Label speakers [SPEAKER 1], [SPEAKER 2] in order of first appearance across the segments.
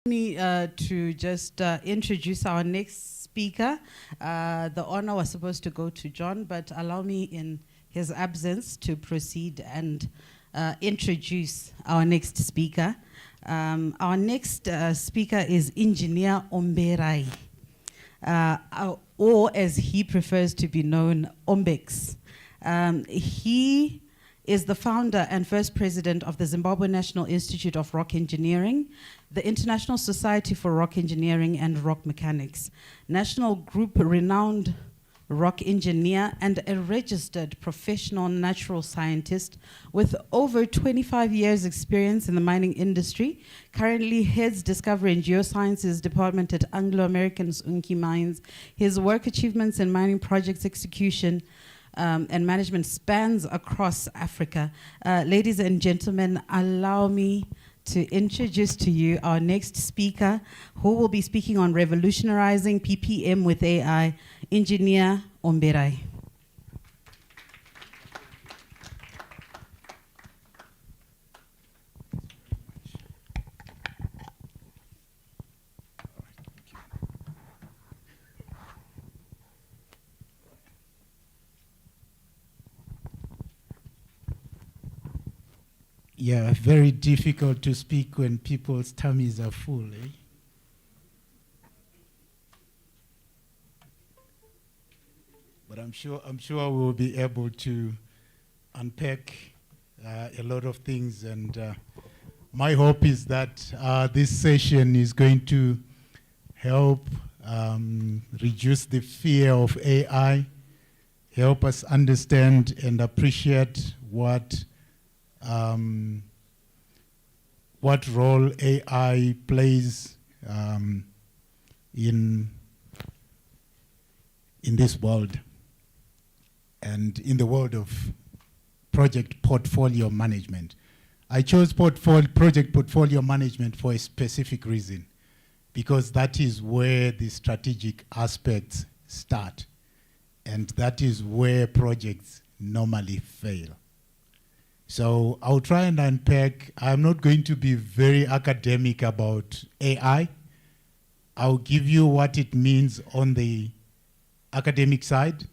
[SPEAKER 1] Me to just introduce our next speaker. The honor was supposed to go to John, but allow me in his absence to proceed and introduce our next speaker. Our next speaker is Engineer Omberai, or as he prefers to be known, Ombex. He is the founder and first president of the Zimbabwe National Institute of Rock Engineering, the International Society for Rock Engineering and Rock Mechanics, national group renowned rock engineer, and a registered professional natural scientist with over 25 years experience in the mining industry. Currently heads Discovery and Geosciences Department at Anglo-American's Unki Mines. His work achievements in mining projects execution and management spans across Africa. Ladies and gentlemen, allow me to introduce to you our next speaker, who will be speaking on revolutionizing PPM with AI, Engineer Omberai.
[SPEAKER 2] Yeah, very difficult to speak when people's tummies are full, eh? But I'm sure we'll be able to unpack a lot of things, and my hope is that this session is going to help reduce the fear of AI, help us understand and appreciate what role AI plays in this world and in the world of project portfolio management. I chose project portfolio management for a specific reason, because that is where the strategic aspects start, and that is where projects normally fail. So I'll try and unpack. I'm not going to be very academic about AI. I'll give you what it means on the academic side,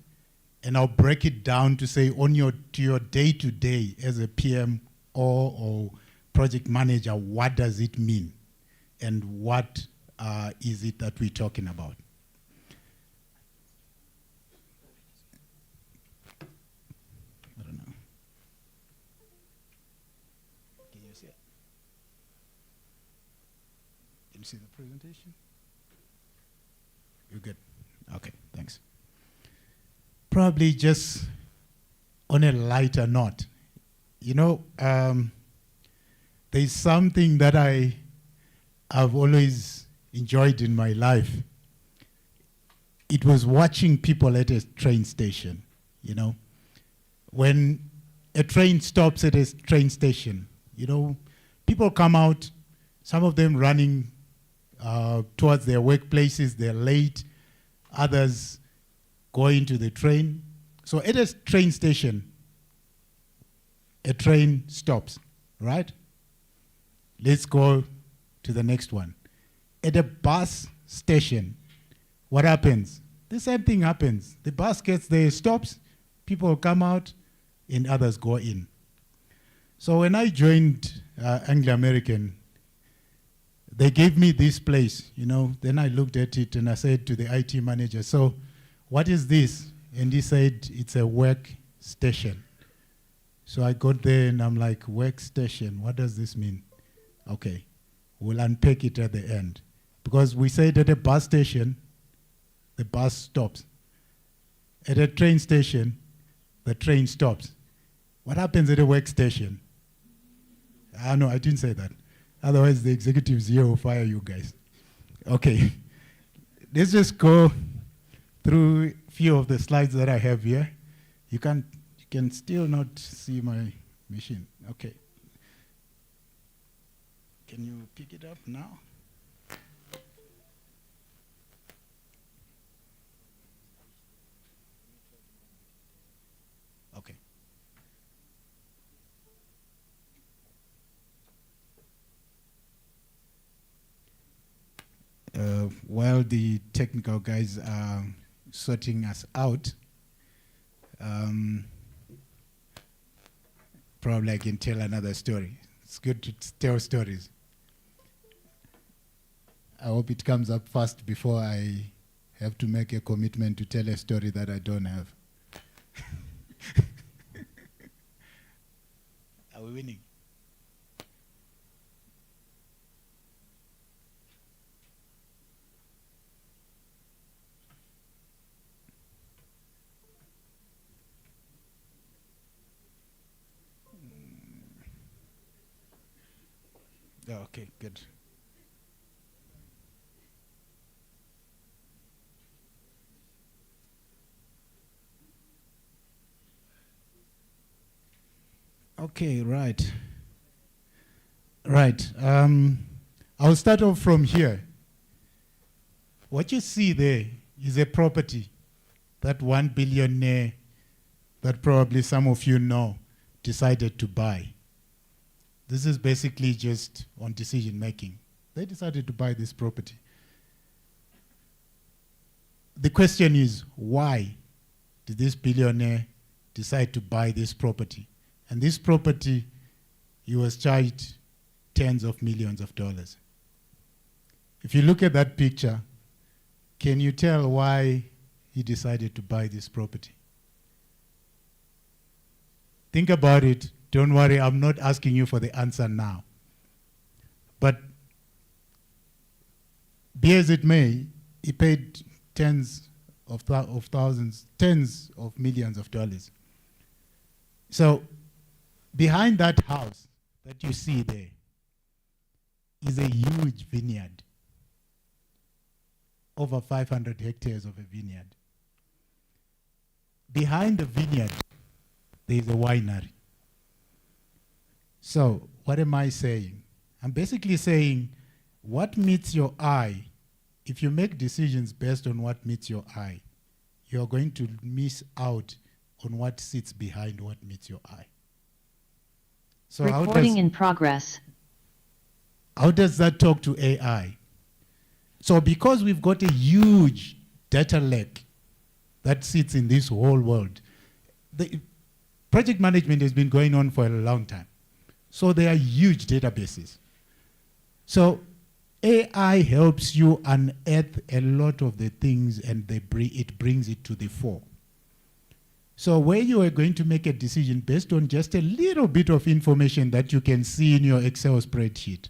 [SPEAKER 2] and I'll break it down to say on your day-to-day as a PM or project manager, what does it mean, and what is it that we're talking about. See the presentation? You're good. Okay, thanks. Probably just on a lighter note, you know, there's something that I've always enjoyed in my life. It was watching people at a train station, you know. When a train stops at a train station, you know, people come out, some of them running towards their workplaces, they're late, others go into the train. So at a train station, a train stops, right? Let's go to the next one. At a bus station, what happens? The same thing happens. The bus gets there, stops, people come out, and others go in. So when I joined Anglo-American, they gave me this place, you know. Then I looked at it and I said to the IT manager, so what is this? And he said, it's a work station. So I got there and I'm like, work station, what does this mean? Okay, we'll unpack it at the end. Because we said at a bus station, the bus stops. At a train station, the train stops. What happens at a work station? No, I didn't say that. Otherwise, the executives here will fire you guys. Okay, let's just go through a few of the slides that I have here. You can still not see my machine. Okay. Can you pick it up now? Okay. while the technical guys are sorting us out, probably I can tell another story. It's good to tell stories. I hope it comes up fast before I have to make a commitment to tell a story that I don't have. Are we winning? Oh, okay, good. Okay, right. Right. I'll start off from here. What you see there is a property that one billionaire that probably some of you know decided to buy. This is basically just on decision making. They decided to buy this property. The question is, why did this billionaire decide to buy this property? And this property, he was charged tens of millions of dollars. If you look at that picture, can you tell why he decided to buy this property? Think about it. Don't worry, I'm not asking you for the answer now. But be as it may, he paid tens of thousands, tens of millions of dollars. So behind that house that you see there is a huge vineyard, over 500 hectares of a vineyard. Behind the vineyard, there is a winery. So what am I saying? I'm basically saying what meets your eye, if you make decisions based on what meets your eye, you're going to miss out on what sits behind what meets your eye. So
[SPEAKER 3] Recording in progress.
[SPEAKER 2] How does that talk to AI? So because we've got a huge data lake that sits in this whole world, the project management has been going on for a long time. So there are huge databases. So AI helps you unearth a lot of the things and it brings it to the fore. So where you are going to make a decision based on just a little bit of information that you can see in your Excel spreadsheet,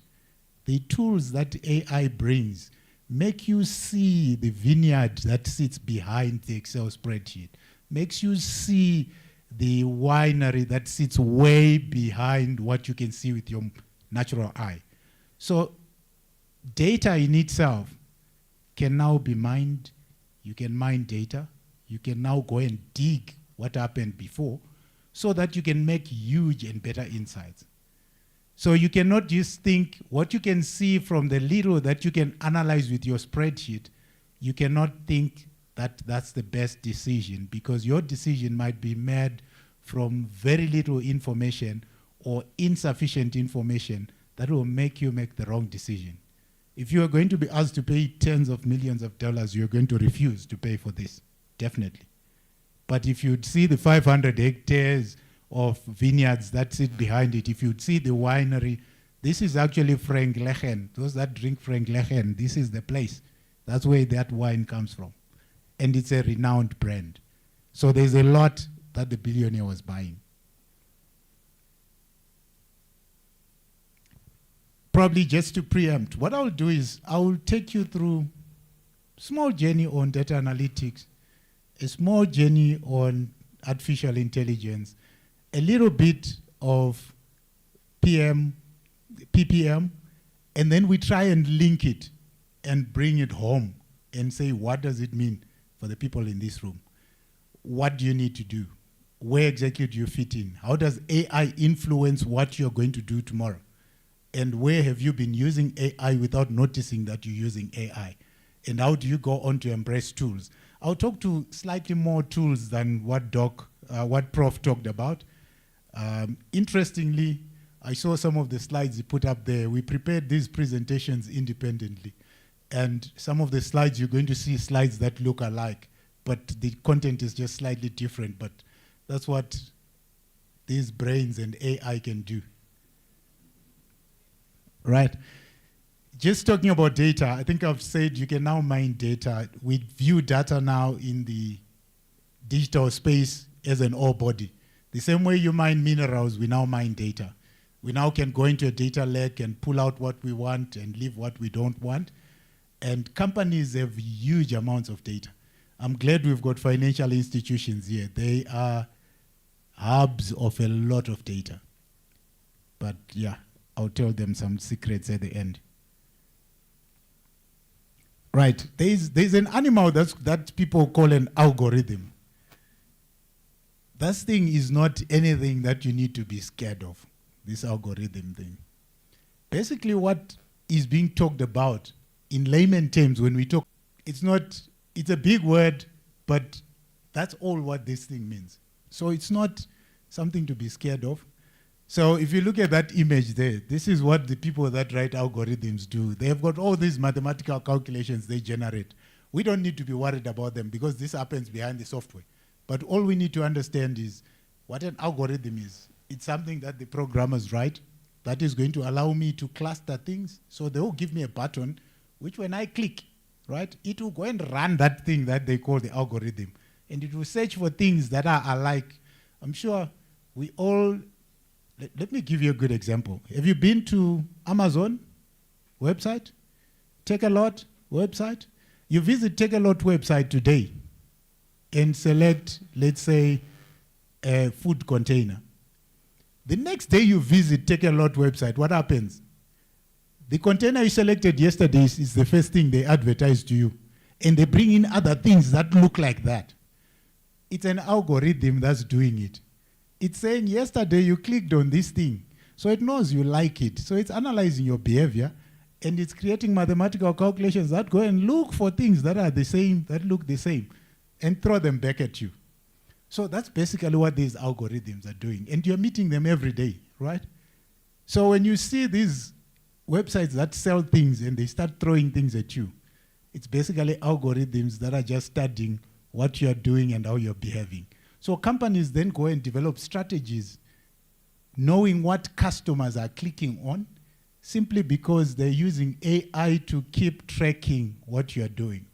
[SPEAKER 2] the tools that AI brings make you see the vineyard that sits behind the Excel spreadsheet, makes you see the winery that sits way behind what you can see with your natural eye. So data in itself can now be mined. You can mine data. You can now go and dig what happened before so that you can make huge and better insights. So you cannot just think what you can see from the little that you can analyze with your spreadsheet. You cannot think that that's the best decision, because your decision might be made from very little information or insufficient information that will make you make the wrong decision. If you are going to be asked to pay tens of millions of dollars, you're going to refuse to pay for this, definitely. But if you'd see the 500 hectares of vineyards that sit behind it, if you'd see the winery, this is actually Frank Lechen. Those that drink Frank Lechen, this is the place. That's where that wine comes from. And it's a renowned brand. So there's a lot that the billionaire was buying. Probably just to preempt, what I'll do is I'll take you through a small journey on data analytics, a small journey on artificial intelligence, a little bit of PPM, and then we try and link it and bring it home and say, what does it mean for the people in this room? What do you need to do? Where exactly do you fit in? How does AI influence what you're going to do tomorrow? And where have you been using AI without noticing that you're using AI? And how do you go on to embrace tools? I'll talk to slightly more tools than what Prof talked about. Interestingly, I saw some of the slides he put up there. We prepared these presentations independently. And some of the slides, you're going to see slides that look alike, but the content is just slightly different. But that's what these brains and AI can do. Right? Just talking about data, I think I've said you can now mine data. We view data now in the digital space as an ore body. The same way you mine minerals, we now mine data. We now can go into a data lake and pull out what we want and leave what we don't want. And companies have huge amounts of data. I'm glad we've got financial institutions here. They are hubs of a lot of data. But yeah, I'll tell them some secrets at the end. Right, there's an animal that people call an algorithm. That thing is not anything that you need to be scared of, this algorithm thing. Basically what is being talked about in layman terms when we talk, it's a big word, but that's all what this thing means. So it's not something to be scared of. So if you look at that image there, this is what the people that write algorithms do. They've got all these mathematical calculations they generate. We don't need to be worried about them because this happens behind the software. But all we need to understand is what an algorithm is. It's something that the programmers write that is going to allow me to cluster things. So they will give me a button, which when I click, right, it will go and run that thing that they call the algorithm. And it will search for things that are alike. I'm sure we all, let me give you a good example. Have you been to Amazon website? Takealot website? You visit Takealot website today and select, let's say, a food container. The next day you visit Takealot website, what happens? The container you selected yesterday is the first thing they advertise to you. And they bring in other things that look like that. It's an algorithm that's doing it. It's saying yesterday you clicked on this thing. So it knows you like it. So it's analyzing your behavior and it's creating mathematical calculations that go and look for things that are the same, that look the same, and throw them back at you. So that's basically what these algorithms are doing. And you're meeting them every day, right? So when you see these websites that sell things and they start throwing things at you, it's basically algorithms that are just studying what you're doing and how you're behaving. So companies then go and develop strategies knowing what customers are clicking on simply because they're using AI to keep tracking what you're doing.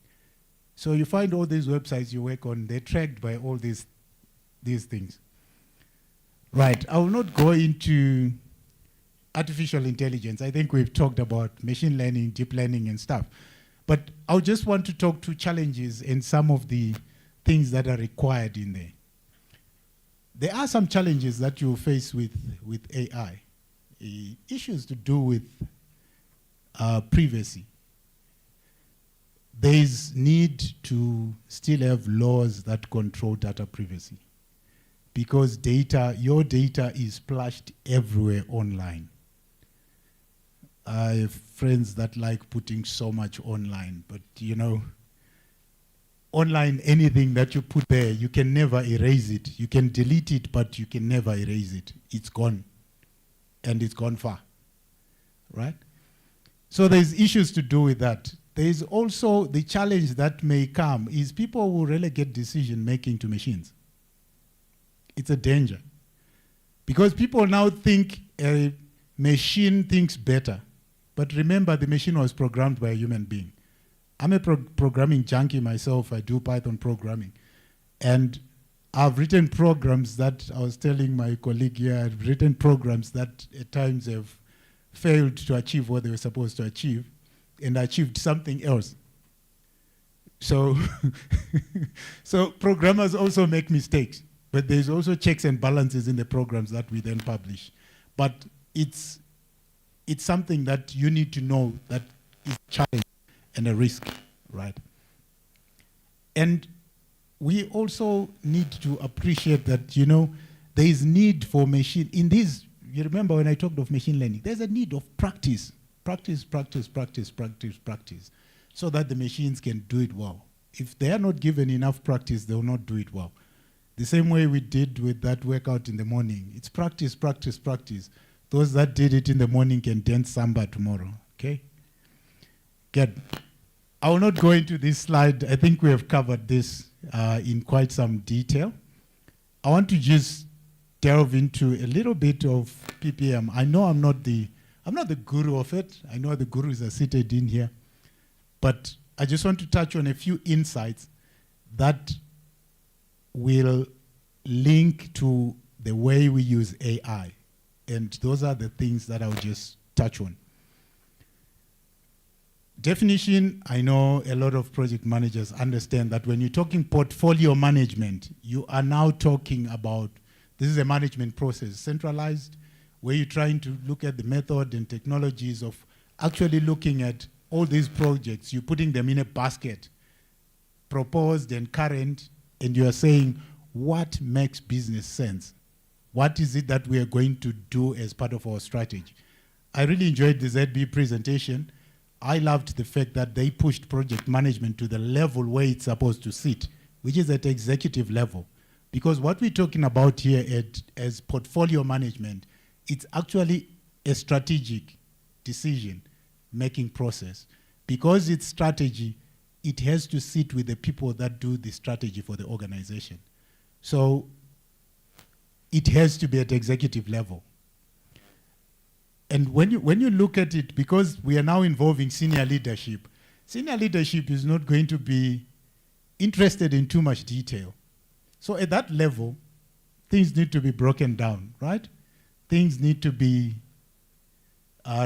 [SPEAKER 2] So you find all these websites you work on, they're tracked by all these things. Right, I will not go into artificial intelligence. I think we've talked about machine learning, deep learning and stuff. But I just want to talk to challenges and some of the things that are required in there. There are some challenges that you face with AI. Issues to do with privacy. There is need to still have laws that control data privacy because your data is splashed everywhere online. I have friends that like putting so much online, but you know, online, anything that you put there, you can never erase it. You can delete it, but you can never erase it. It's gone, and it's gone far, right? So there's issues to do with that. There's also the challenge that may come is people will relegate decision-making to machines. It's a danger. Because people now think a machine thinks better. But remember, the machine was programmed by a human being. I'm a programming junkie myself. I do Python programming. And I've written programs that, I was telling my colleague here, I've written programs that at times have failed to achieve what they were supposed to achieve and achieved something else. So, so programmers also make mistakes, but there's also checks and balances in the programs that we then publish. But it's something that you need to know that is a challenge and a risk, right? And we also need to appreciate that, you know, there is need for machine. In these, you remember when I talked of machine learning, there's a need of practice, so that the machines can do it well. If they are not given enough practice, they will not do it well. The same way we did with that workout in the morning. It's practice. Those that did it in the morning can dance samba tomorrow, okay? Good. I will not go into this slide. I think we have covered this in quite some detail. I want to just delve into a little bit of PPM. I know I'm not the guru of it. I know the gurus are seated in here. But I just want to touch on a few insights that will link to the way we use AI. And those are the things that I'll just touch on. Definition, I know a lot of project managers understand that when you're talking portfolio management, you are now talking about, this is a management process, centralized, where you're trying to look at the method and technologies of actually looking at all these projects, you're putting them in a basket, proposed and current, and you are saying, what makes business sense? What is it that we are going to do as part of our strategy? I really enjoyed the ZB presentation. I loved the fact that they pushed project management to the level where it's supposed to sit, which is at executive level. Because what we're talking about here as portfolio management, it's actually a strategic decision-making process. Because it's strategy, it has to sit with the people that do the strategy for the organization. So it has to be at executive level. And when you look at it, because we are now involving senior leadership is not going to be interested in too much detail. So at that level, things need to be broken down, right? Things need to be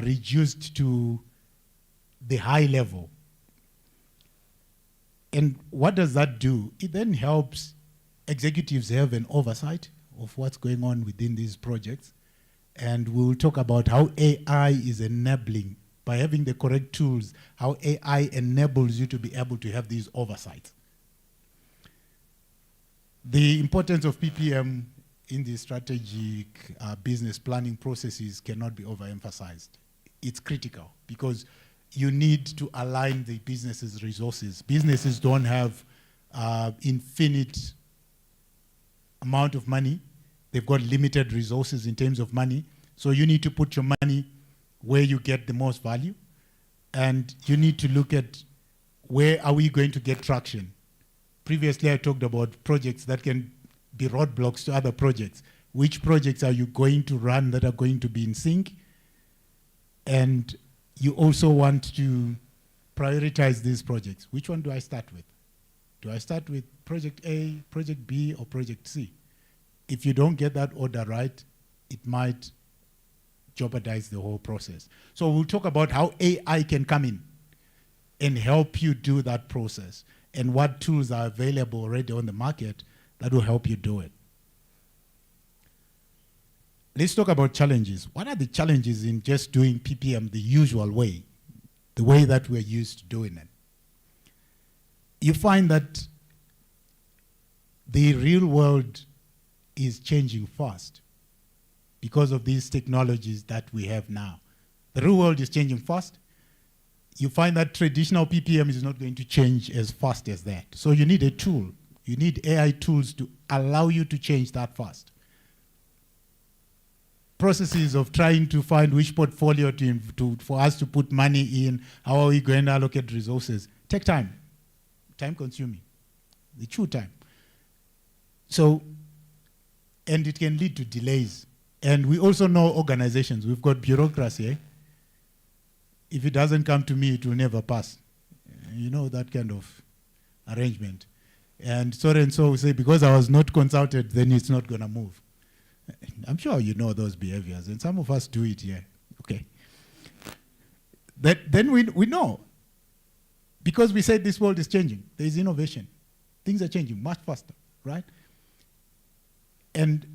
[SPEAKER 2] reduced to the high level. And what does that do? It then helps executives have an oversight of what's going on within these projects. And we'll talk about how AI is enabling, by having the correct tools, how AI enables you to be able to have these oversights. The importance of PPM in the strategic business planning processes cannot be overemphasized. It's critical because you need to align the business's resources. Businesses don't have infinite amount of money. They've got limited resources in terms of money. So you need to put your money where you get the most value. And you need to look at where are we going to get traction. Previously, I talked about projects that can be roadblocks to other projects. Which projects are you going to run that are going to be in sync? And you also want to prioritize these projects. Which one do I start with? Do I start with project A, project B, or project C? If you don't get that order right, it might jeopardize the whole process. So we'll talk about how AI can come in and help you do that process and what tools are available already on the market that will help you do it. Let's talk about challenges. What are the challenges in just doing PPM the usual way, the way that we're used to doing it? You find that the real world is changing fast because of these technologies that we have now. The real world is changing fast. You find that traditional PPM is not going to change as fast as that. So you need a tool. You need AI tools to allow you to change that fast. Processes of trying to find which portfolio for us to put money in, how are we going to allocate resources, take time. Time consuming. They chew time. So, and it can lead to delays. And we also know organizations, we've got bureaucracy. Eh? If it doesn't come to me, it will never pass. You know, that kind of arrangement. And so will say, because I was not consulted, then it's not going to move. I'm sure you know those behaviors, and some of us do it here. Okay. Then we know. Because we said this world is changing. There is innovation. Things are changing much faster, right? And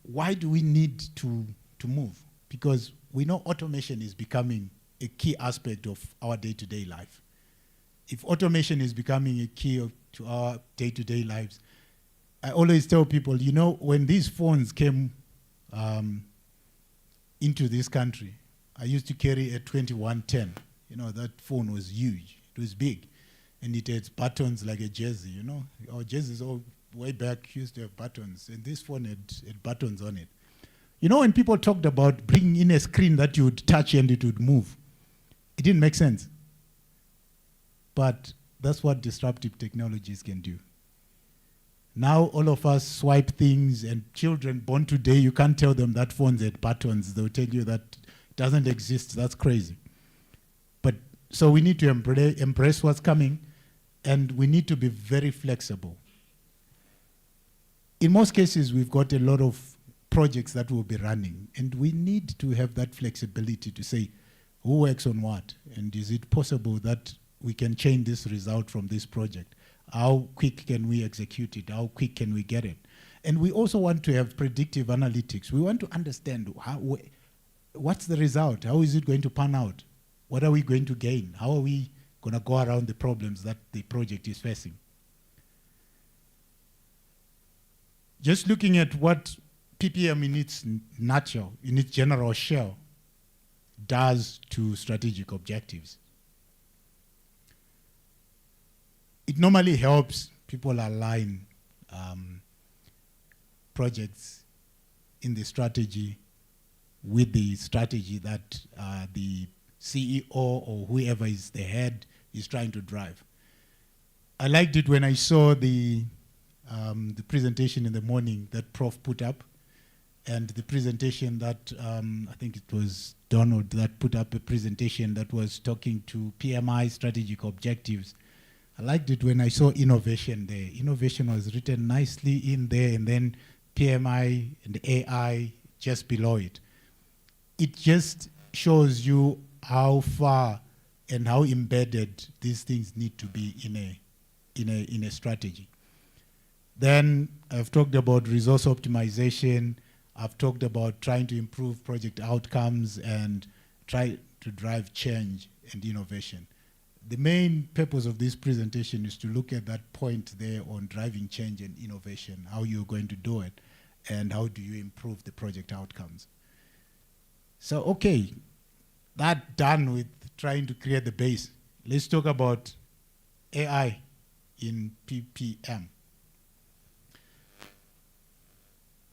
[SPEAKER 2] why do we need to move? Because we know automation is becoming a key aspect of our day-to-day life. If automation is becoming a key to our day-to-day lives, I always tell people, you know, when these phones came into this country, I used to carry a 2110. You know, that phone was huge. It was big. And it had buttons like a jersey, you know. Our jerseys all way back used to have buttons. And this phone had buttons on it. You know, when people talked about bringing in a screen that you would touch and it would move, it didn't make sense. but that's what disruptive technologies can do. Now all of us swipe things, and children born today, you can't tell them that phones had buttons. They'll tell you that doesn't exist. That's crazy. But so we need to embrace what's coming, and we need to be very flexible. In most cases, we've got a lot of projects that will be running, and we need to have that flexibility to say who works on what, and is it possible that we can change this result from this project? How quick can we execute it? How quick can we get it? And we also want to have predictive analytics. We want to understand what's the result? How is it going to pan out? What are we going to gain? How are we going to go around the problems that the project is facing? Just looking at what PPM in its nutshell, in its general shell, does to strategic objectives. It normally helps people align projects in the strategy with the strategy that the CEO or whoever is the head is trying to drive. I liked it when I saw the presentation in the morning that Prof put up, and the presentation that I think it was Donald that put up a presentation that was talking to PMI strategic objectives. I liked it when I saw innovation there. Innovation was written nicely in there, and then PMI and AI just below it. It just shows you how far and how embedded these things need to be in a strategy. Then I've talked about resource optimization. I've talked about trying to improve project outcomes and try to drive change and innovation. The main purpose of this presentation is to look at that point there on driving change and innovation, how you're going to do it, and how do you improve the project outcomes. So, okay, that done with trying to create the base. Let's talk about AI in PPM.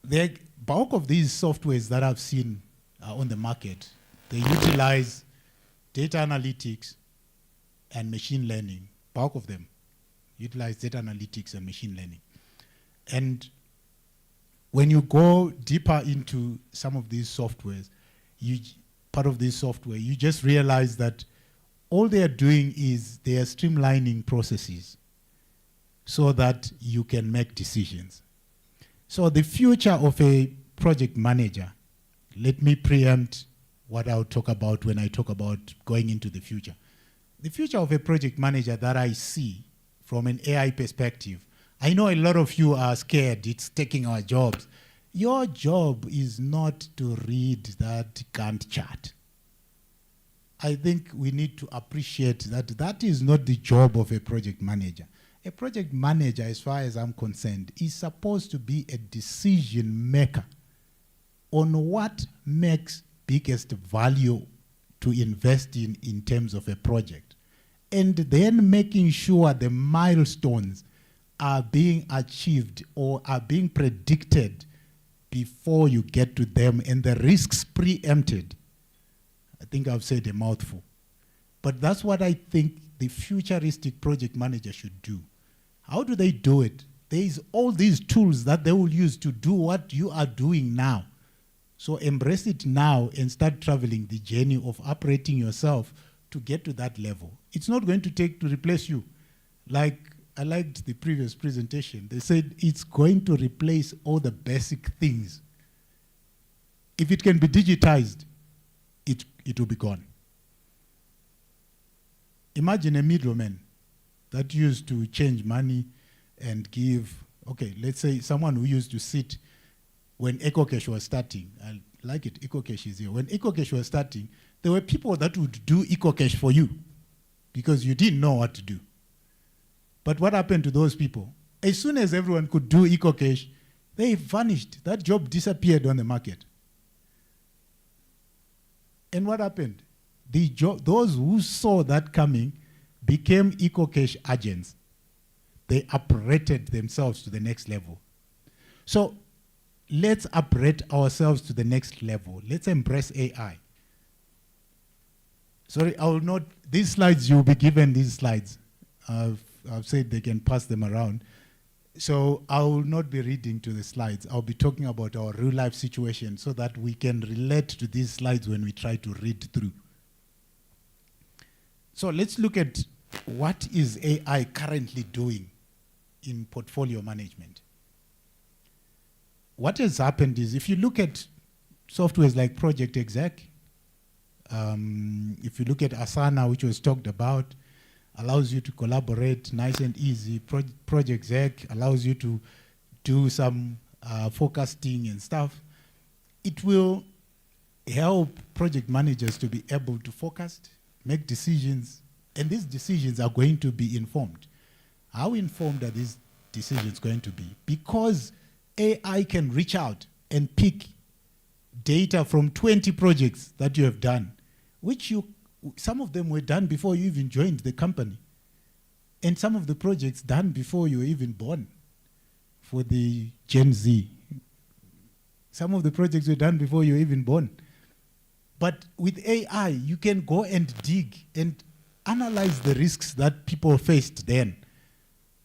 [SPEAKER 2] The bulk of these softwares that I've seen on the market, they utilize data analytics and machine learning. Bulk of them utilize data analytics and machine learning. And when you go deeper into some of these softwares, part of this software, you just realize that all they are doing is they are streamlining processes so that you can make decisions. So the future of a project manager, let me preempt what I'll talk about when I talk about going into the future. The future of a project manager that I see from an AI perspective, I know a lot of you are scared it's taking our jobs. Your job is not to read that Gantt chart. I think we need to appreciate that that is not the job of a project manager. A project manager, as far as I'm concerned, is supposed to be a decision maker on what makes biggest value to invest in terms of a project. And then making sure the milestones are being achieved or are being predicted before you get to them, and the risks preempted. I think I've said a mouthful. But that's what I think the futuristic project manager should do. How do they do it? There's all these tools that they will use to do what you are doing now. So embrace it now and start traveling the journey of operating yourself to get to that level. It's not going to take to replace you. Like I liked the previous presentation. They said it's going to replace all the basic things. If it can be digitized, it will be gone. Imagine a middleman that used to change money and give, okay, let's say someone who used to sit when EcoCash was starting. I like it, EcoCash is here. When EcoCash was starting, there were people that would do EcoCash for you because you didn't know what to do. But what happened to those people? As soon as everyone could do EcoCash, they vanished. That job disappeared on the market. And what happened? Those who saw that coming became EcoCash agents. They operated themselves to the next level. So let's operate ourselves to the next level. Let's embrace AI. Sorry, I will not, these slides, you'll be given these slides. I've said they can pass them around. So I will not be reading to the slides. I'll be talking about our real life situation so that we can relate to these slides when we try to read through. So let's look at what is AI currently doing in portfolio management. What has happened is, if you look at softwares like Project Exec, if you look at Asana, which was talked about, allows you to collaborate nice and easy. Project Exec allows you to do some forecasting and stuff. It will help project managers to be able to forecast, make decisions, and these decisions are going to be informed. How informed are these decisions going to be? Because AI can reach out and pick data from 20 projects that you have done, which some of them were done before you even joined the company. And some of the projects done before you were even born. For the Gen Z, some of the projects were done before you were even born. But with AI, you can go and dig and analyze the risks that people faced then.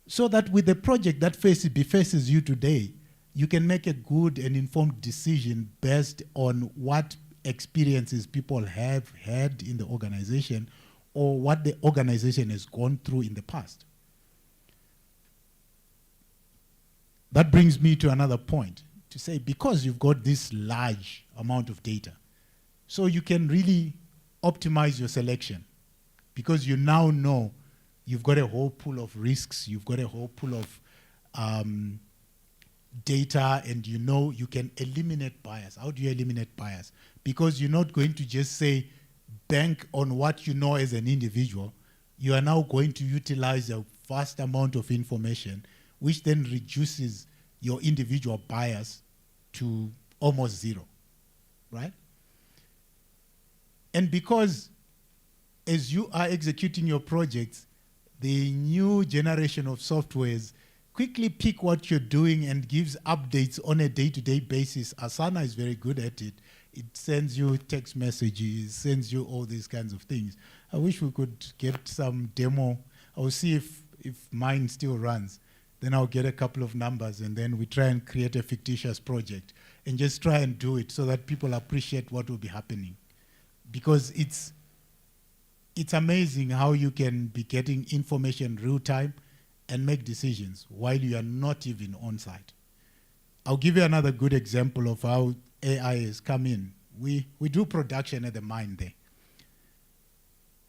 [SPEAKER 2] So that with the project that faces you today, you can make a good and informed decision based on what experiences people have had in the organization or what the organization has gone through in the past. That brings me to another point, to say, because you've got this large amount of data, so you can really optimize your selection, because you now know you've got a whole pool of risks, you've got a whole pool of data, and you know you can eliminate bias. How do you eliminate bias? Because you're not going to just say, bank on what you know as an individual. You are now going to utilize a vast amount of information, which then reduces your individual bias to almost zero, right? And because as you are executing your projects, the new generation of softwares quickly pick what you're doing and gives updates on a day-to-day basis. Asana is very good at it. It sends you text messages, sends you all these kinds of things. I wish we could get some demo. I'll see if mine still runs. Then I'll get a couple of numbers, and then we try and create a fictitious project and just try and do it so that people appreciate what will be happening. Because it's amazing how you can be getting information real time and make decisions while you are not even on site. I'll give you another good example of how AI has come in. We do production at the mine there.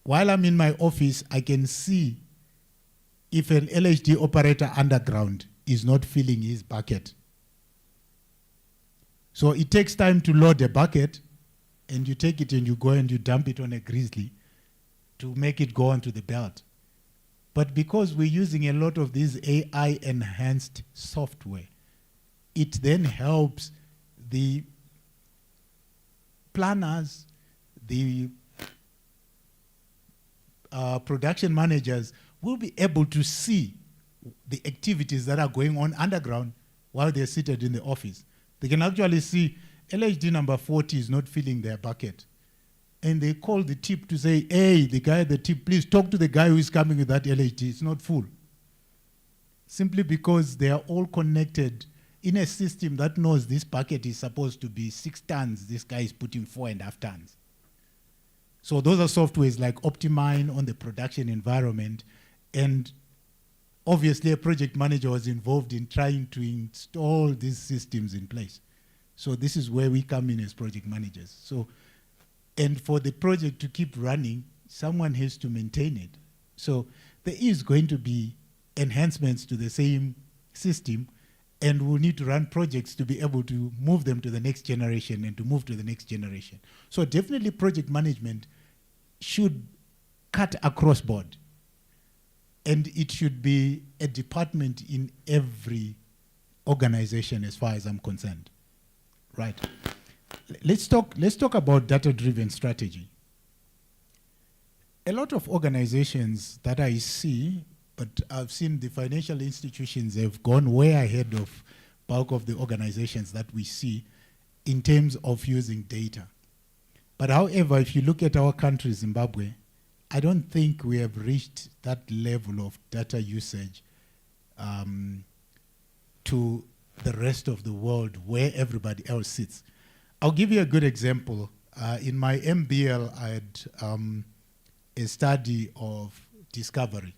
[SPEAKER 2] While I'm in my office, I can see if an LHD operator underground is not filling his bucket. So it takes time to load a bucket, and you take it and you go and you dump it on a grizzly to make it go onto the belt. But because we're using a lot of this AI-enhanced software, it then helps the planners, the production managers will be able to see the activities that are going on underground while they're seated in the office. They can actually see LHD number 40 is not filling their bucket. And they call the tip to say, hey, the guy at the tip, please talk to the guy who is coming with that LHD. It's not full. Simply because they are all connected in a system that knows this bucket is supposed to be 6 tons. This guy is putting 4.5 tons. So those are softwares like Optimine on the production environment. And obviously a project manager was involved in trying to install these systems in place. So this is where we come in as project managers. So, and for the project to keep running, someone has to maintain it. So there is going to be enhancements to the same system, and we'll need to run projects to be able to move them to the next generation and to move to the next generation. So definitely project management should cut across board. And it should be a department in every organization as far as I'm concerned. Right. Let's talk about data-driven strategy. A lot of organizations that I see, but I've seen the financial institutions have gone way ahead of bulk of the organizations that we see in terms of using data. But however, if you look at our country, Zimbabwe, I don't think we have reached that level of data usage to the rest of the world where everybody else sits. I'll give you a good example. In my MBL, I had a study of discovery.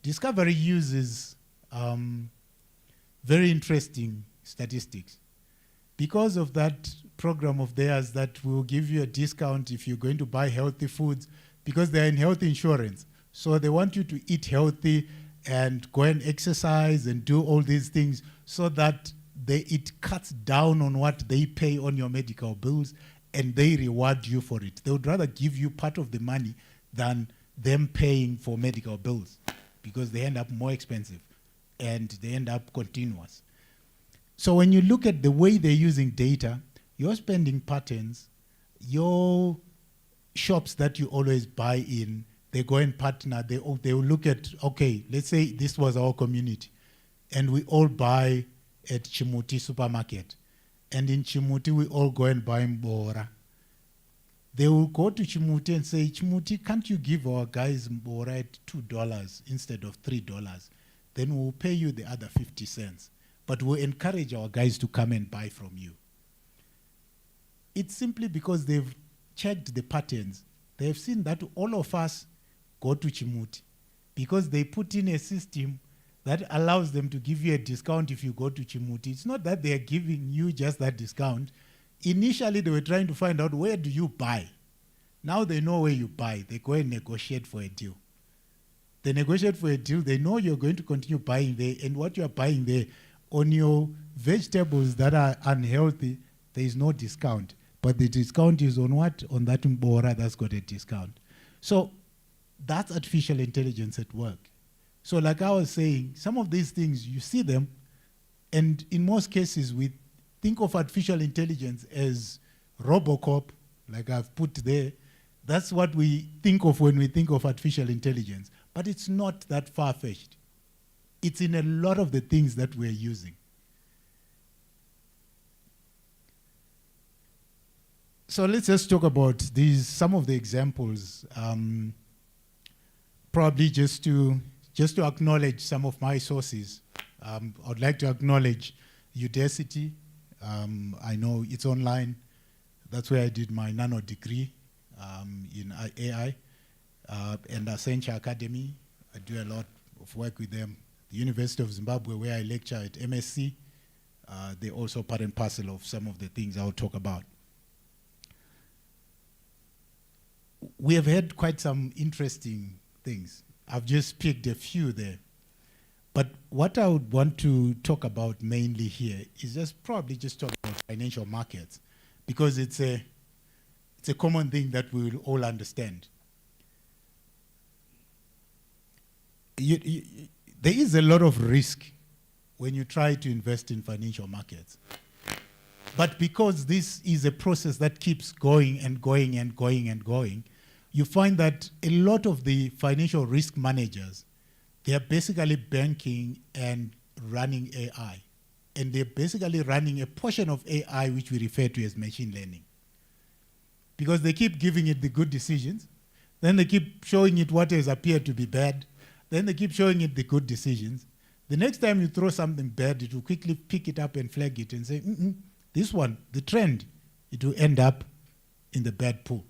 [SPEAKER 2] Discovery uses very interesting statistics. Because of that program of theirs that will give you a discount if you're going to buy healthy foods, because they're in health insurance. So they want you to eat healthy and go and exercise and do all these things so that it cuts down on what they pay on your medical bills and they reward you for it. They would rather give you part of the money than them paying for medical bills because they end up more expensive and they end up continuous. So when you look at the way they're using data, your spending patterns, your shops that you always buy in, they go and partner, they will look at, okay, let's say this was our community, and we all buy at Chimuti supermarket. And in Chimuti, we all go and buy Mbora. They will go to Chimuti and say, Chimuti, can't you give our guys Mbora at $2 instead of $3? Then we'll pay you the other 50 cents. But we'll encourage our guys to come and buy from you. It's simply because they've checked the patterns. They've seen that all of us go to Chimuti because they put in a system that allows them to give you a discount if you go to Chimuti. It's not that they are giving you just that discount. Initially, they were trying to find out where do you buy. Now they know where you buy. They go and negotiate for a deal. They negotiate for a deal. They know you're going to continue buying there, and what you're buying there, on your vegetables that are unhealthy, there is no discount. But the discount is on what? On that Mbora that's got a discount. So that's artificial intelligence at work. So like I was saying, some of these things, you see them, and in most cases, we think of artificial intelligence as Robocop, like I've put there. That's what we think of when we think of artificial intelligence. But it's not that far-fetched. It's in a lot of the things that we're using. So let's just talk about these, some of the examples, probably just to acknowledge some of my sources. I'd like to acknowledge Udacity. I know it's online. That's where I did my nano degree in AI. And Accenture Academy, I do a lot of work with them. The University of Zimbabwe, where I lecture at MSc, they're also part and parcel of some of the things I'll talk about. We have had quite some interesting things. I've just picked a few there. But what I would want to talk about mainly here is probably just talk about financial markets, because it's a common thing that we will all understand. There is a lot of risk when you try to invest in financial markets. But because this is a process that keeps going and going and going and going, you find that a lot of the financial risk managers, they are basically banking and running AI. And they're basically running a portion of AI which we refer to as machine learning. Because they keep giving it the good decisions, then they keep showing it what has appeared to be bad, then they keep showing it the good decisions. The next time you throw something bad, it will quickly pick it up and flag it and say, this one, the trend, it will end up in the bad pool.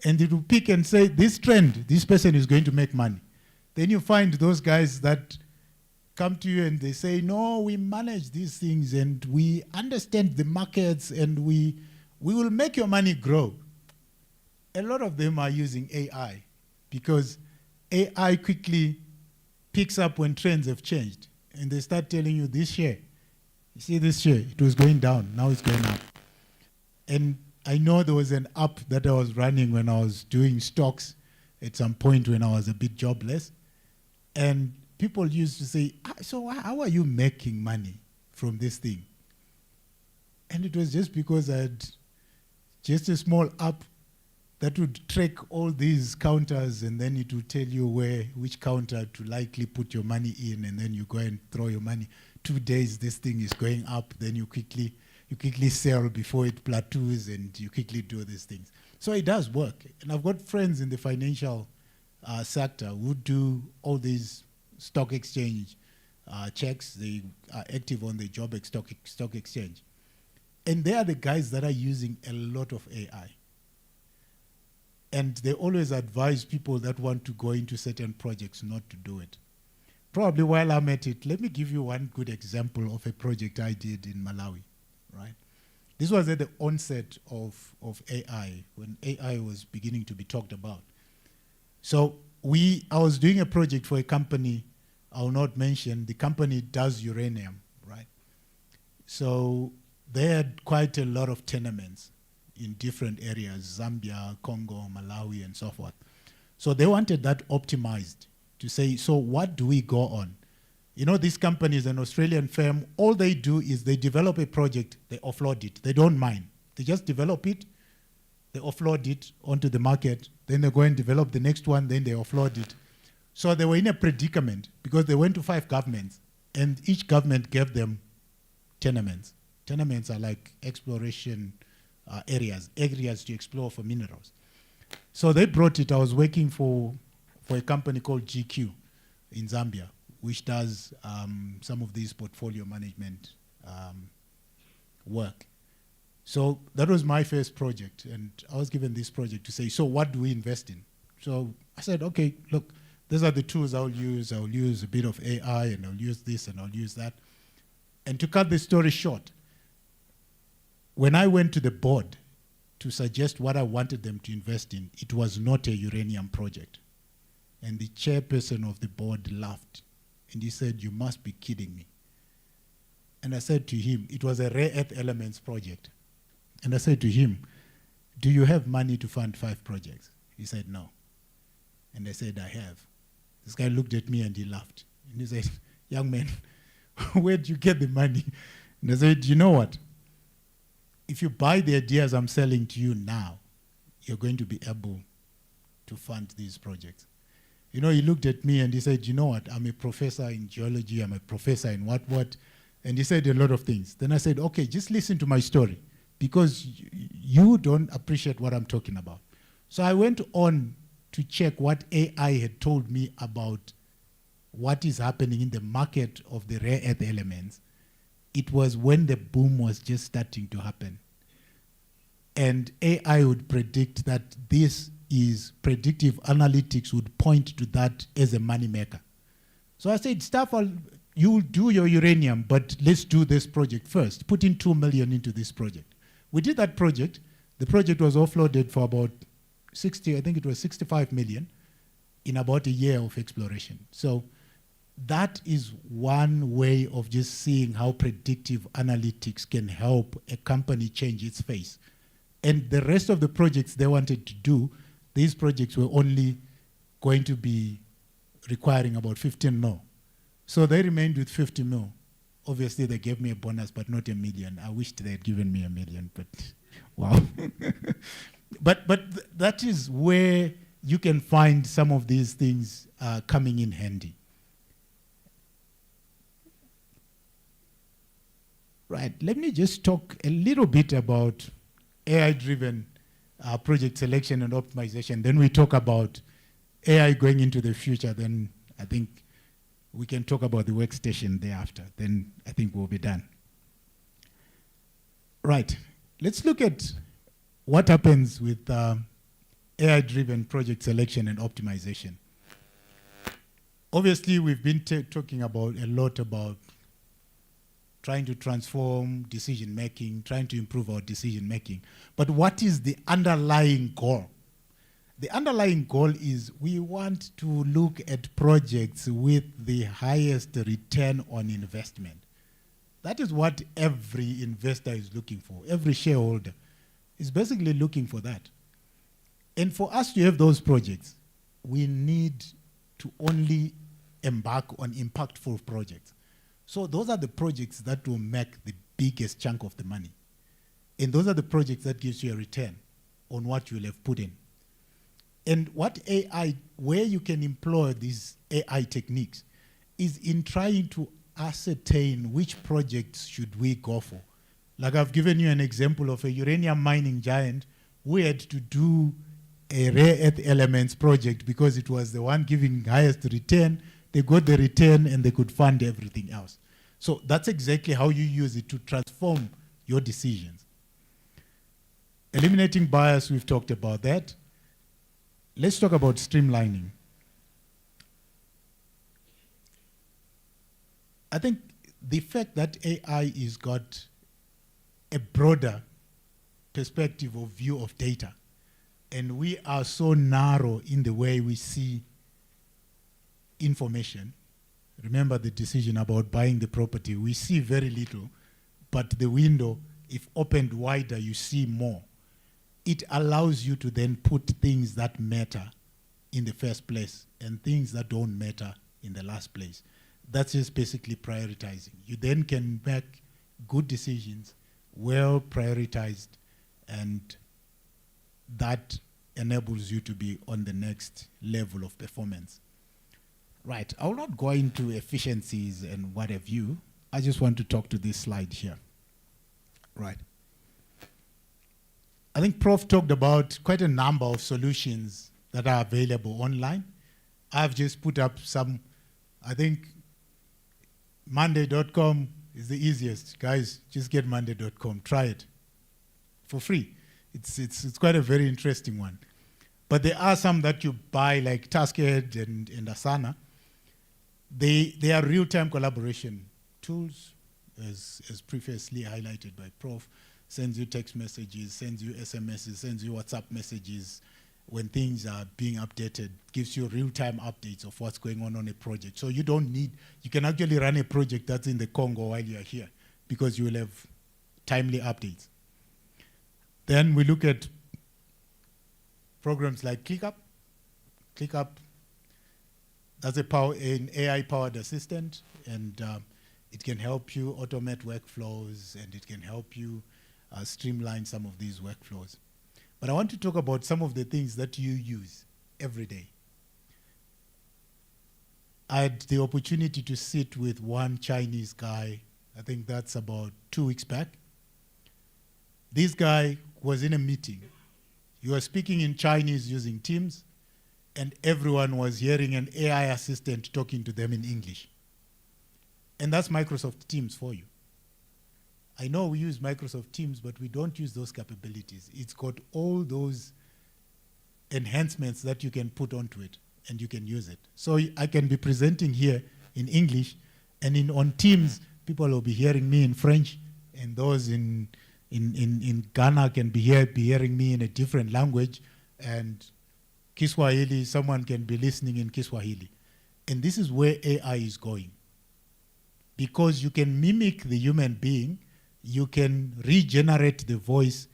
[SPEAKER 2] And it will pick and say, this trend, this person is going to make money. Then you find those guys that come to you and they say, no, we manage these things and we understand the markets and we will make your money grow. A lot of them are using AI because AI quickly picks up when trends have changed. And they start telling you this share. You see this share, it was going down, now it's going up. And I know there was an app that I was running when I was doing stocks at some point when I was a bit jobless. And people used to say, so how are you making money from this thing? And it was just because I had just a small app that would track all these counters, and then it would tell you which counter to likely put your money in, and then you go and throw your money. 2 days, this thing is going up, then you quickly sell before it plateaus, and you quickly do these things. So it does work. And I've got friends in the financial sector who do all these stock exchange checks. They are active on the stock exchange. And they are the guys that are using a lot of AI. And they always advise people that want to go into certain projects not to do it. Probably while I'm at it, let me give you one good example of a project I did in Malawi, right? This was at the onset of AI, when AI was beginning to be talked about. So I was doing a project for a company I will not mention. The company does uranium, right? So they had quite a lot of tenements in different areas, Zambia, Congo, Malawi, and so forth. So they wanted that optimized to say, so what do we go on? You know, this company is an Australian firm. All they do is they develop a project, they offload it. They don't mine. They just develop it, they offload it onto the market, then they go and develop the next one, then they offload it. So they were in a predicament because they went to 5 governments, and each government gave them tenements. Tenements are like exploration areas to explore for minerals. So they brought it. I was working for a company called GQ in Zambia, which does some of these portfolio management work. So that was my first project, and I was given this project to say, so what do we invest in? So I said, okay, look, these are the tools I'll use. I'll use a bit of AI, and I'll use this, and I'll use that. And to cut the story short, when I went to the board to suggest what I wanted them to invest in, it was not a uranium project. And the chairperson of the board laughed, and he said, you must be kidding me. And I said to him, it was a rare earth elements project. And I said to him, do you have money to fund 5 projects? He said, no. And I said, I have. This guy looked at me and he laughed. And he said, young man, where did you get the money? And I said, you know what? If you buy the ideas I'm selling to you now, you're going to be able to fund these projects. You know, he looked at me and he said, you know what? I'm a professor in geology. I'm a professor in what. And he said a lot of things. Then I said, okay, just listen to my story, because you don't appreciate what I'm talking about. So I went on to check what AI had told me about what is happening in the market of the rare earth elements. It was when the boom was just starting to happen. And AI would predict that this is predictive analytics would point to that as a money maker. So I said, you'll do your uranium, but let's do this project first. Put in 2 million into this project. We did that project. The project was offloaded for about 65 million in about a year of exploration. So that is one way of just seeing how predictive analytics can help a company change its face. And the rest of the projects they wanted to do, these projects were only going to be requiring about 15 mil. So they remained with 50 mil. Obviously, they gave me a bonus, but not a million. I wished they had given me a million, but wow. But that is where you can find some of these things coming in handy. Right, let me just talk a little bit about AI-driven project selection and optimization. Then we talk about AI going into the future. Then I think we can talk about the workstation thereafter. Then I think we'll be done. Right, let's look at what happens with AI-driven project selection and optimization. Obviously, we've been talking about a lot about trying to transform decision-making, trying to improve our decision-making. But what is the underlying goal? The underlying goal is we want to look at projects with the highest return on investment. That is what every investor is looking for. Every shareholder is basically looking for that. And for us to have those projects, we need to only embark on impactful projects. So those are the projects that will make the biggest chunk of the money. And those are the projects that gives you a return on what you will have put in. And what AI, where you can employ these AI techniques, is in trying to ascertain which projects should we go for. Like I've given you an example of a uranium mining giant who had to do a rare earth elements project because it was the one giving highest return. They got the return and they could fund everything else. So that's exactly how you use it to transform your decisions. Eliminating bias, we've talked about that. Let's talk about streamlining. I think the fact that AI has got a broader perspective or view of data, and we are so narrow in the way we see information. Remember the decision about buying the property. We see very little, but the window, if opened wider, you see more. It allows you to then put things that matter in the first place and things that don't matter in the last place. That's just basically prioritizing. You then can make good decisions, well prioritized, and that enables you to be on the next level of performance. Right, I will not go into efficiencies and what have you. I just want to talk to this slide here. Right. I think Prof talked about quite a number of solutions that are available online. I've just put up some. I think Monday.com is the easiest. Guys, just get Monday.com. Try it for free. It's quite a very interesting one. But there are some that you buy, like Taskhead and Asana. They are real-time collaboration tools, as previously highlighted by Prof. Sends you text messages, sends you SMSs, sends you WhatsApp messages when things are being updated, gives you real-time updates of what's going on a project. So you don't need, you can actually run a project that's in the Congo while you're here because you will have timely updates. Then we look at programs like ClickUp. ClickUp, that's an AI-powered assistant, and it can help you automate workflows, and it can help you streamline some of these workflows. But I want to talk about some of the things that you use every day. I had the opportunity to sit with one Chinese guy, I think that's about 2 weeks back. This guy was in a meeting. He was speaking in Chinese using Teams, and everyone was hearing an AI assistant talking to them in English. And that's Microsoft Teams for you. I know we use Microsoft Teams, but we don't use those capabilities. It's got all those enhancements that you can put onto it, and you can use it. So I can be presenting here in English, and on Teams, people will be hearing me in French, and those in Ghana can be hearing me in a different language, and Kiswahili, someone can be listening in Kiswahili. And this is where AI is going. Because you can mimic the human being, you can regenerate the voice,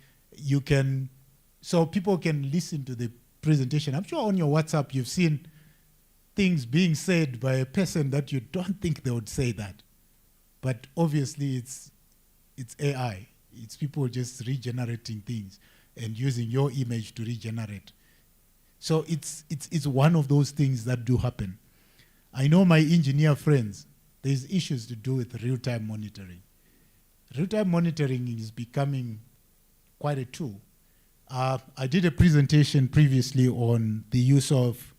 [SPEAKER 2] so people can listen to the presentation. I'm sure on your WhatsApp you've seen things being said by a person that you don't think they would say that. But obviously it's AI. It's people just regenerating things and using your image to regenerate. So it's one of those things that do happen. I know my engineer friends, there's issues to do with real-time monitoring. Real-time monitoring is becoming quite a tool. I did a presentation previously on the use of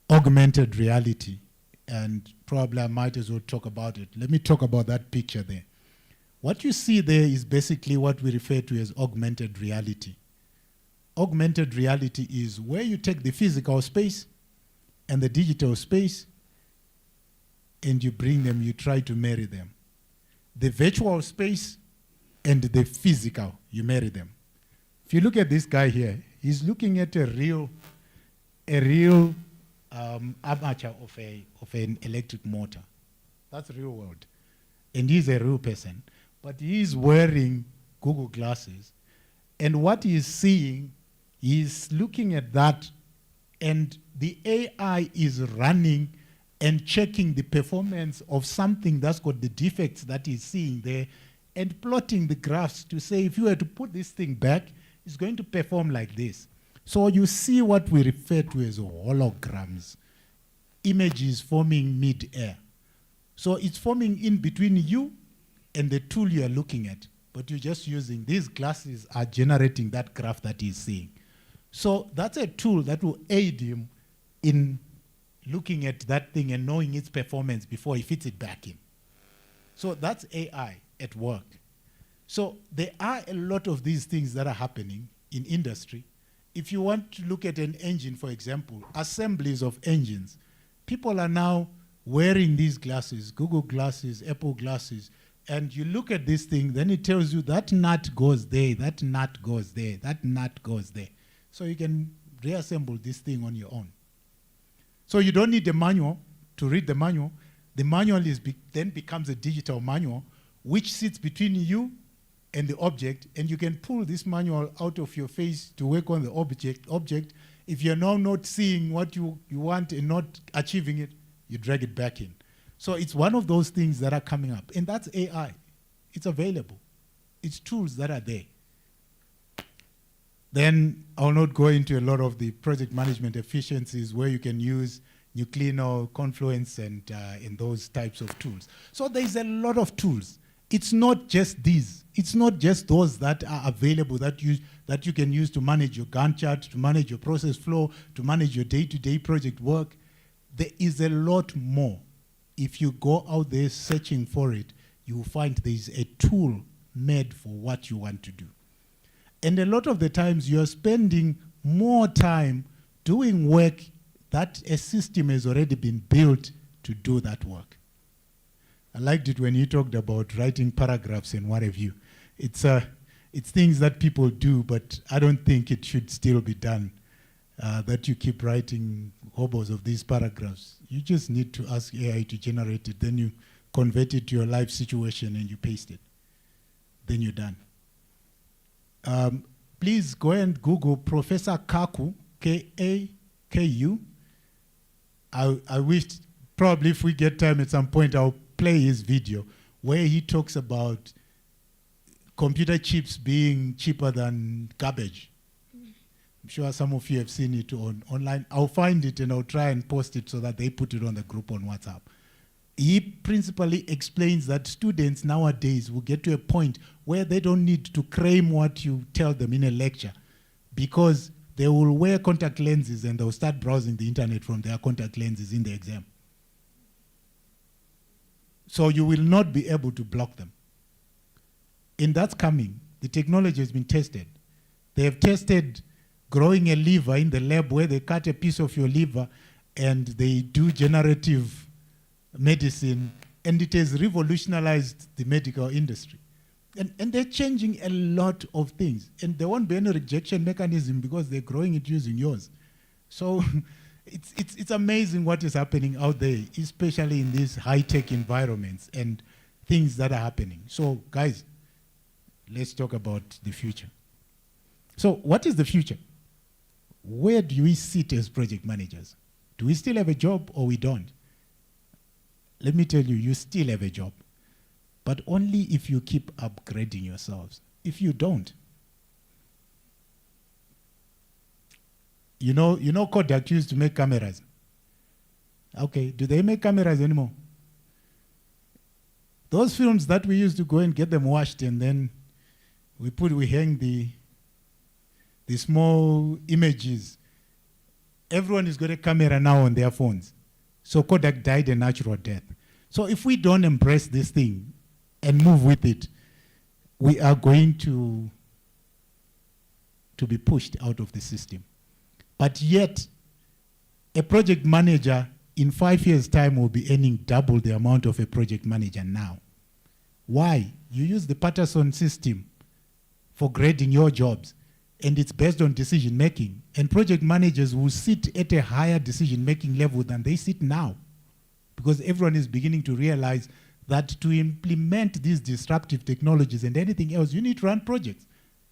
[SPEAKER 2] augmented reality, and probably I might as well talk about it. Let me talk about that picture there. What you see there is basically what we refer to as augmented reality. Augmented reality is where you take the physical space and the digital space and you bring them, you try to marry them. The virtual space and the physical, you marry them. If you look at this guy here, he's looking at a real armature of an electric motor. That's real world. And he's a real person. But he's wearing Google glasses. And what he's seeing, he's looking at that, and the AI is running and checking the performance of something that's got the defects that he's seeing there, and plotting the graphs to say, if you were to put this thing back, it's going to perform like this. So you see what we refer to as holograms, images forming mid-air. So it's forming in between you and the tool you are looking at, but you're just using, these glasses are generating that graph that he's seeing. So that's a tool that will aid him in looking at that thing and knowing its performance before he fits it back in. So that's AI at work. So there are a lot of these things that are happening in industry. If you want to look at an engine, for example, assemblies of engines, people are now wearing these glasses, Google glasses, Apple glasses, and you look at this thing, then it tells you that nut goes there, that nut goes there, that nut goes there. So you can reassemble this thing on your own. So you don't need a manual to read the manual. The manual then becomes a digital manual, which sits between you and the object, and you can pull this manual out of your face to work on the object. If you're now not seeing what you want and not achieving it, you drag it back in. So it's one of those things that are coming up, and that's AI. It's available. It's tools that are there. Then I'll not go into a lot of the project management efficiencies where you can use Nuclino, Confluence, and those types of tools. So there's a lot of tools. It's not just these. It's not just those that are available that you can use to manage your Gantt chart, to manage your process flow, to manage your day-to-day project work. There is a lot more. If you go out there searching for it, you will find there's a tool made for what you want to do. And a lot of the times you're spending more time doing work that a system has already been built to do that work. I liked it when you talked about writing paragraphs and what have you. It's things that people do, but I don't think it should still be done, that you keep writing hobos of these paragraphs. You just need to ask AI to generate it, then you convert it to your life situation and you paste it. Then you're done. Please go and Google Professor Kaku, K-A-K-U. I wish probably if we get time at some point, I'll play his video where he talks about computer chips being cheaper than garbage. I'm sure some of you have seen it online. I'll find it and I'll try and post it so that they put it on the group on WhatsApp. He principally explains that students nowadays will get to a point where they don't need to cram what you tell them in a lecture, because they will wear contact lenses and they'll start browsing the internet from their contact lenses in the exam. So you will not be able to block them. And that's coming. The technology has been tested. They have tested growing a liver in the lab where they cut a piece of your liver and they do generative medicine, and it has revolutionized the medical industry. And they're changing a lot of things. And there won't be any rejection mechanism because they're growing it using yours. So it's amazing what is happening out there, especially in these high-tech environments and things that are happening. So guys, let's talk about the future. So what is the future? Where do we sit as project managers? Do we still have a job or we don't? Let me tell you, you still have a job, but only if you keep upgrading yourselves. If you don't, you know Kodak used to make cameras. Okay, do they make cameras anymore? Those films that we used to go and get them washed and then we hang the small images. Everyone has got a camera now on their phones. So Kodak died a natural death. So if we don't embrace this thing and move with it, we are going to be pushed out of the system. But yet, a project manager in 5 years' time will be earning double the amount of a project manager now. Why? You use the Patterson system for grading your jobs, and it's based on decision making. And project managers will sit at a higher decision making level than they sit now, because everyone is beginning to realize that to implement these disruptive technologies and anything else, you need to run projects,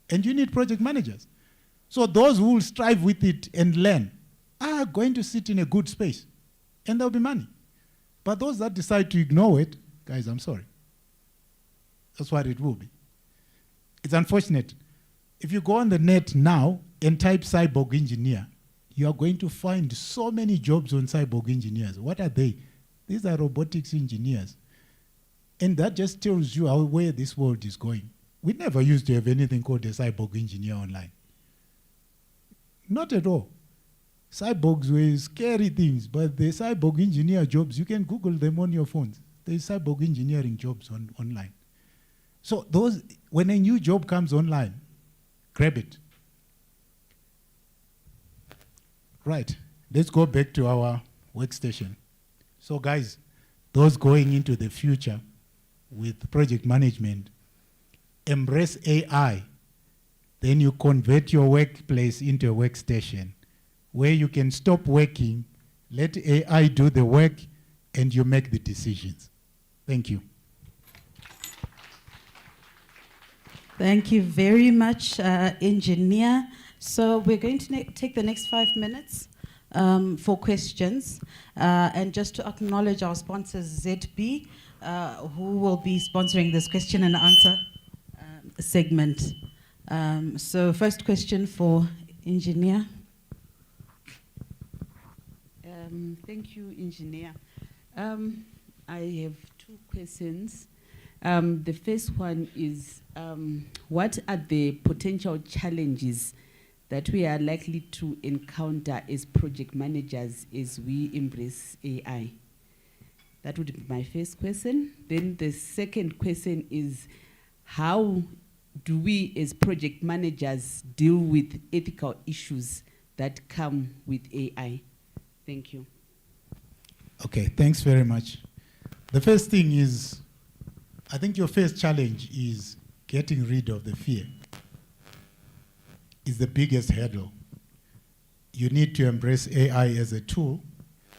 [SPEAKER 2] and you need project managers. So those who will strive with it and learn are going to sit in a good space, and there'll be money. But those that decide to ignore it, guys, I'm sorry. That's what it will be. It's unfortunate. If you go on the net now and type cyborg engineer, you are going to find so many jobs on cyborg engineers. What are they? These are robotics engineers. And that just tells you where this world is going. We never used to have anything called a cyborg engineer online. Not at all. Cyborgs were scary things, but the cyborg engineer jobs, you can Google them on your phones. There's cyborg engineering jobs online. So those, when a new job comes online, grab it. Right, let's go back to our workstation. So guys, those going into the future with project management, embrace AI. Then you convert your workplace into a workstation where you can stop working, let AI do the work, and you make the decisions. Thank you.
[SPEAKER 1] Thank you very much, Engineer. So we're going to take the next 5 minutes for questions. And just to acknowledge our sponsors, ZB, who will be sponsoring this question and answer segment. So first question for Engineer.
[SPEAKER 3] Thank you, Engineer. I have 2 questions. The first one is, what are the potential challenges that we are likely to encounter as project managers as we embrace AI? That would be my first question. Then the second question is, how do we as project managers deal with ethical issues that come with AI? Thank you.
[SPEAKER 2] Okay, thanks very much. The first thing is, I think your first challenge is getting rid of the fear. It's the biggest hurdle. You need to embrace AI as a tool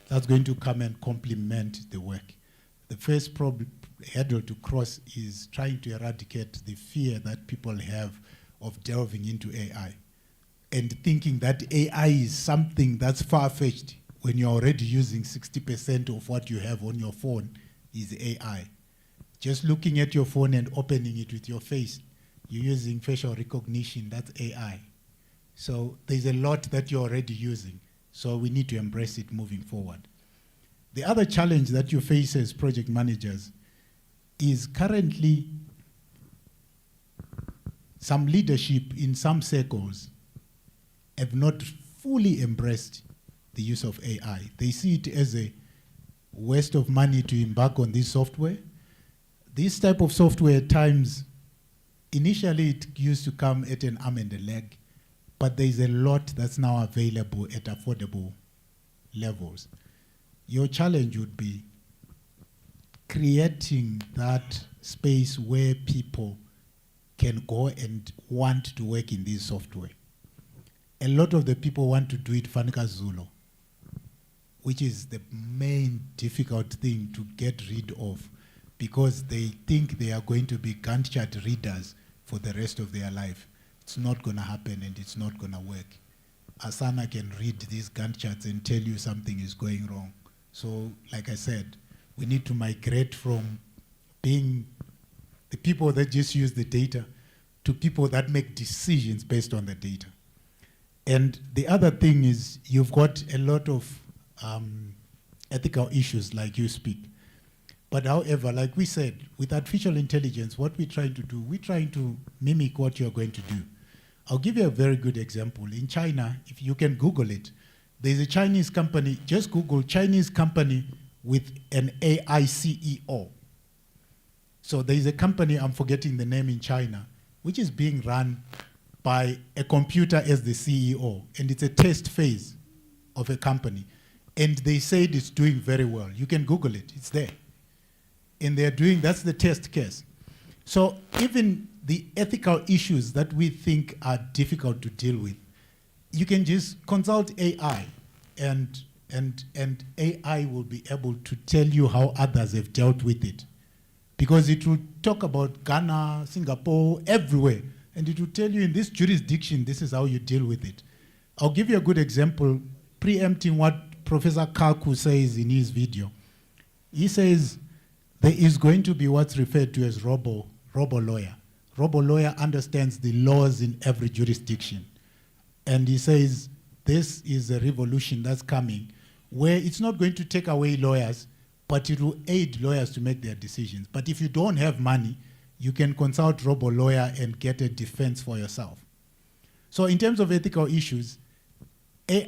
[SPEAKER 2] that's going to come and complement the work. The first hurdle to cross is trying to eradicate the fear that people have of delving into AI and thinking that AI is something that's far-fetched when you're already using 60% of what you have on your phone is AI. Just looking at your phone and opening it with your face, you're using facial recognition, that's AI. So there's a lot that you're already using, so we need to embrace it moving forward. The other challenge that you face as project managers is currently some leadership in some circles have not fully embraced the use of AI. They see it as a waste of money to embark on this software. This type of software at times, initially it used to come at an arm and a leg, but there's a lot that's now available at affordable levels. Your challenge would be creating that space where people can go and want to work in this software. A lot of the people want to do it Fanika Zulu, which is the main difficult thing to get rid of because they think they are going to be Gantt chart readers for the rest of their life. It's not going to happen and it's not going to work. Asana can read these Gantt charts and tell you something is going wrong. So, like I said, we need to migrate from being the people that just use the data to people that make decisions based on the data. And the other thing is you've got a lot of ethical issues like you speak. But however, like we said, with artificial intelligence, what we're trying to do, we're trying to mimic what you're going to do. I'll give you a very good example. In China, if you can Google it, there's a Chinese company, just Google Chinese company with an AI CEO. So there's a company, I'm forgetting the name in China, which is being run by a computer as the CEO, and it's a test phase of a company. And they said it's doing very well. You can Google it, it's there. And they're doing, that's the test case. So even the ethical issues that we think are difficult to deal with, you can just consult AI and AI will be able to tell you how others have dealt with it. Because it will talk about Ghana, Singapore, everywhere. And it will tell you in this jurisdiction, this is how you deal with it. I'll give you a good example, preempting what Professor Kaku says in his video. He says there is going to be what's referred to as robo-lawyer. Robo-lawyer understands the laws in every jurisdiction. And he says this is a revolution that's coming where it's not going to take away lawyers, but it will aid lawyers to make their decisions. But if you don't have money, you can consult robo-lawyer and get a defense for yourself. So in terms of ethical issues,